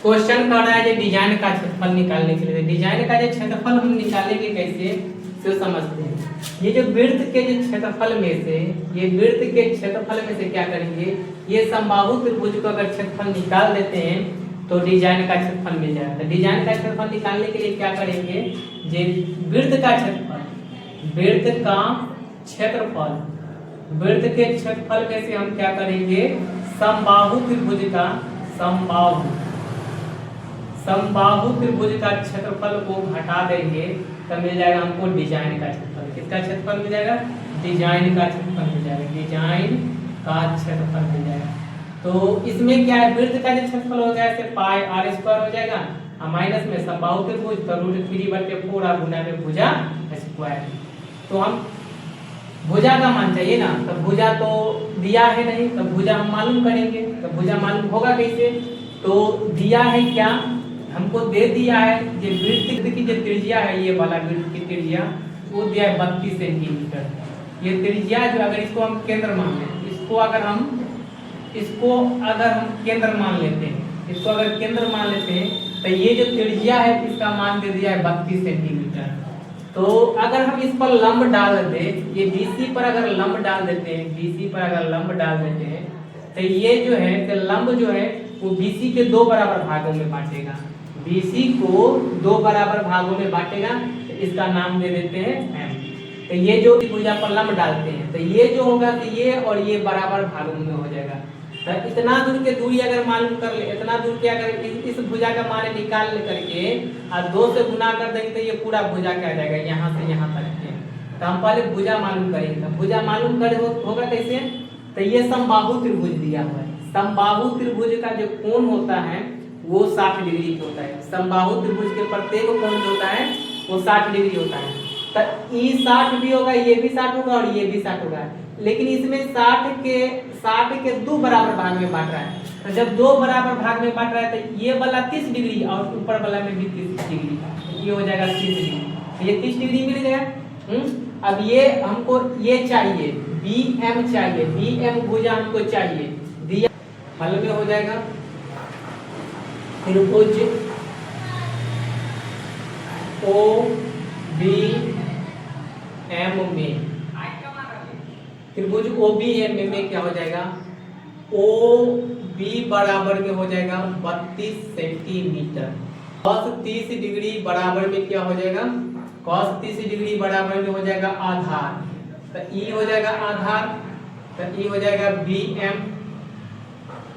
Question कर रहा है जो डिजाइन का क्षेत्रफल निकालने के लिए। डिजाइन का जो क्षेत्रफल हम निकालेंगे कैसे तो समझते हैं। ये जो वृत्त के जो क्षेत्रफल में से ये वृत्त के क्षेत्रफल में से क्या करेंगे, ये समबाहु त्रिभुज को अगर क्षेत्रफल निकाल देते हैं तो डिजाइन का क्षेत्रफल मिल जाएगा। तो डिजाइन का क्षेत्रफल निकालने के लिए क्या करेंगे, जे वृत्त का क्षेत्रफल, वृत्त का क्षेत्रफल, वृत्त के क्षेत्रफल में से हम क्या करेंगे, समबाहु त्रिभुज का समबाहु त्रिभुज का क्षेत्रफल को घटा देंगे तो मिल जाएगा हमको डिजाइन का क्षेत्रफल। किसका क्षेत्रफल मिल जाएगा, डिजाइन का क्षेत्रफल मिल जाएगा, डिजाइन का क्षेत्रफल मिल जाएगा। तो इसमें क्या है, वृत्त का जो क्षेत्रफल हो गया ऐसे पाई आर स्क्वायर हो जाएगा और माइनस में समबाहु त्रिभुज तो √3/4 गुना में भुजा स्क्वायर। तो हम भुजा का मान चाहिए ना, तो भुजा तो दिया है नहीं, तो भुजा हम मालूम करेंगे। तो भुजा मालूम होगा कैसे, तो दिया है क्या, हमको दे दिया है ये वृत्त की जो त्रिज्या है, ये वाला वृत्त की त्रिज्या वो दिया है 32 सेंटीमीटर। ये त्रिज्या जो अगर इसको हम केंद्र मान लें, इसको अगर हम केंद्र मान लेते हैं, इसको अगर केंद्र मान लेते हैं तो ये जो त्रिज्या है इसका मान दे दिया है 32 सेंटीमीटर। तो अगर हम इस पर लंब डाल देते, ये BC पर अगर लंब डाल देते हैं, BC पर अगर लंब डाल देते हैं तो ये जो है तो लंब जो है वो BC के 2 बराबर भागों में बांटेगा, BC को 2 बराबर भागों में बांटेगा। तो इसका नाम दे देते हैं M। तो ये जो भुजा पर लंब डालते हैं तो ये जो होगा तो ये और ये बराबर भागों में हो जाएगा। तो इतना दूर के दूरी अगर मालूम कर ले, इतना दूर के अगर इस भुजा का मान निकाल करके और 2 से गुना कर देंगे तो ये पूरा भुजा क्या आ जाएगा, यहाँ से यहाँ तक के। तो हम पहले भुजा मालूम करेंगे। भुजा मालूम करे होगा कैसे, तो ये समबाहु त्रिभुज दिया हुआ है। समबाहु त्रिभुज का जो कोण होता है वो 60 डिग्री का होता है। समबाहु त्रिभुज के प्रत्येक कोण जो होता है वो 60 डिग्री होता है। तो ई 60 भी होगा, ये भी 60 होगा और ये भी 60 होगा, लेकिन इसमें 60 के 2 बराबर भाग में बांट रहा है। तो जब 2 बराबर भाग में बांट रहा है तो ये वाला 30 डिग्री और ऊपर वाला में भी 30 डिग्री, ये हो जाएगा 30 डिग्री। तो ये 30 डिग्री मिल गया। अब ये हमको ये चाहिए, BM चाहिए, BM भुजा हमको चाहिए, दिया हल में हो जाएगा त्रिभुज OBM में, त्रिभुज OBM में क्या हो जाएगा, OB बराबर में हो जाएगा 32 सेंटीमीटर। cos 30 डिग्री बराबर में क्या हो जाएगा, cos 30 डिग्री बराबर में हो जाएगा आधार। तो E हो जाएगा आधार, तो E हो जाएगा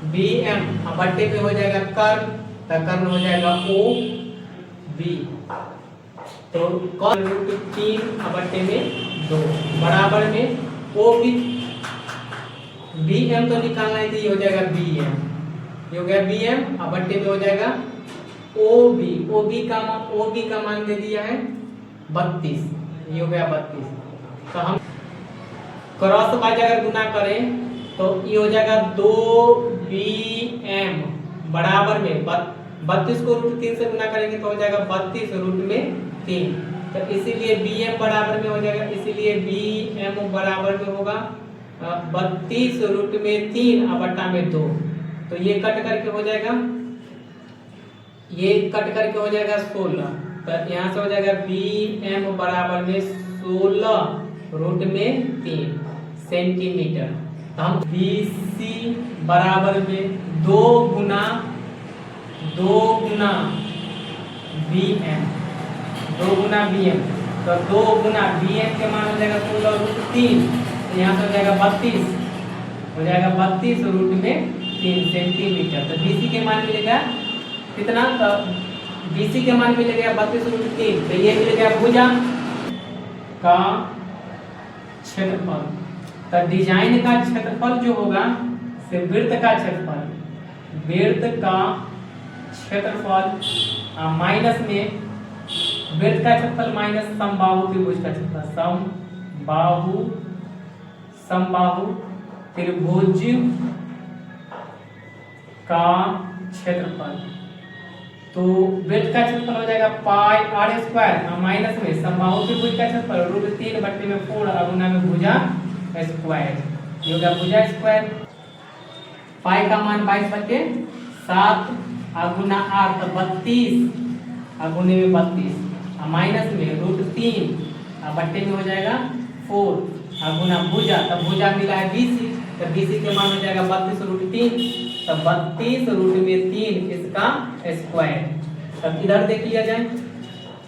BM और बट्टे पे हो जाएगा कर्ण, तो कर्ण हो जाएगा OB। तो cos √3 और बट्टे में 2 बराबर में OB, BM तो निकालना है तो ये हो जाएगा BM, ये हो गया BM और बट्टे में हो जाएगा OB का मान दे दिया है 32, ये हो गया 32। तो हम क्रॉस बाय अगर गुना करें तो ये हो जाएगा 2BM बराबर में 32 को √3 से गुना करेंगे तो हो जाएगा 32 √3। तो इसीलिए BM बराबर में हो जाएगा, इसीलिए BM बराबर में होगा 32 √3 और बट्टा में 2। तो ये कट करके हो जाएगा, ये कट करके हो जाएगा 16। तो यहाँ से हो जाएगा BM बराबर में 16 √3 सेंटीमीटर। तो हम BC बराबर में 2 गुना BM, 2 गुना BM, तो 2 गुना BM के मान हो जाएगा 16 √3, यहाँ से हो जाएगा 32, हो जाएगा 32 √3 सेंटीमीटर। तो BC के मान मिलेगा कितना, तो BC के मान मिलेगा 32 √3। तो ये मिल गया भुजा का क्षेत्रफल। तो डिजाइन का क्षेत्रफल जो होगा से वृत्त का क्षेत्रफल, वृत्त का क्षेत्रफल माइनस में वृत्त का क्षेत्रफल माइनस समबाहु त्रिभुज का क्षेत्रफल, समबाहु त्रिभुज का क्षेत्रफल। तो वृत्त का क्षेत्रफल हो जाएगा पाई आर स्क्वायर माइनस में समबाहु त्रिभुज का क्षेत्रफल √3/4 और गुना में भुजा स्क्वायर, ये हो गया भुजा स्क्वायर। पाई का मान 22/7 गुना 8 तो 32 गुने में 32 माइनस में √3 बट्टे में हो जाएगा 4 गुना भुजा, तो भुजा मिला है BC, तो BC के मान हो जाएगा 32 √3, तो 32 रूट में 3 इसका स्क्वायर। तब इधर देख लिया जाए,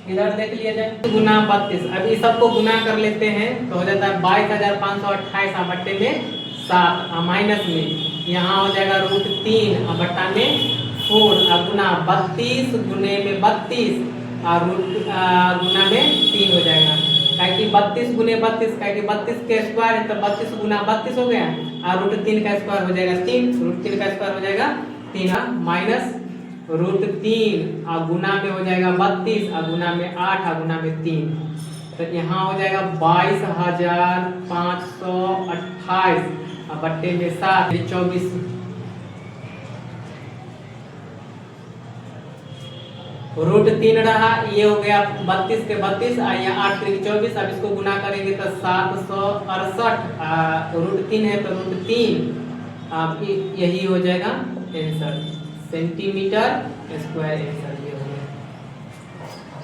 इधर देख लिया जाए गुना 32। अब इस सबको गुना कर लेते हैं तो हो जाता है 22,528 बट्टे में 7 माइनस में यहाँ हो जाएगा √3 बट्टा में 4 गुना 32 गुने में 32 गुना में 3 हो जाएगा। क्या कि 32 गुने 32 क्या कि 32 के स्क्वायर है, तो 32 गुना 32 हो गया और √3 का स्क्वायर हो जाएगा 3, √3 का स्क्वायर हो जाएगा 3 माइनस √3 गुना में हो जाएगा 32 गुना में 8 गुना में 3, तो यहाँ हो जाएगा 22,528 बट्टे में 7 24 √3 रहा, ये हो गया 32 के 32 यहाँ 8 3 24। अब इसको गुना करेंगे तो 768 √3 है तो √3 यही हो जाएगा आंसर, सेंटीमीटर स्क्वायर आंसर ये हो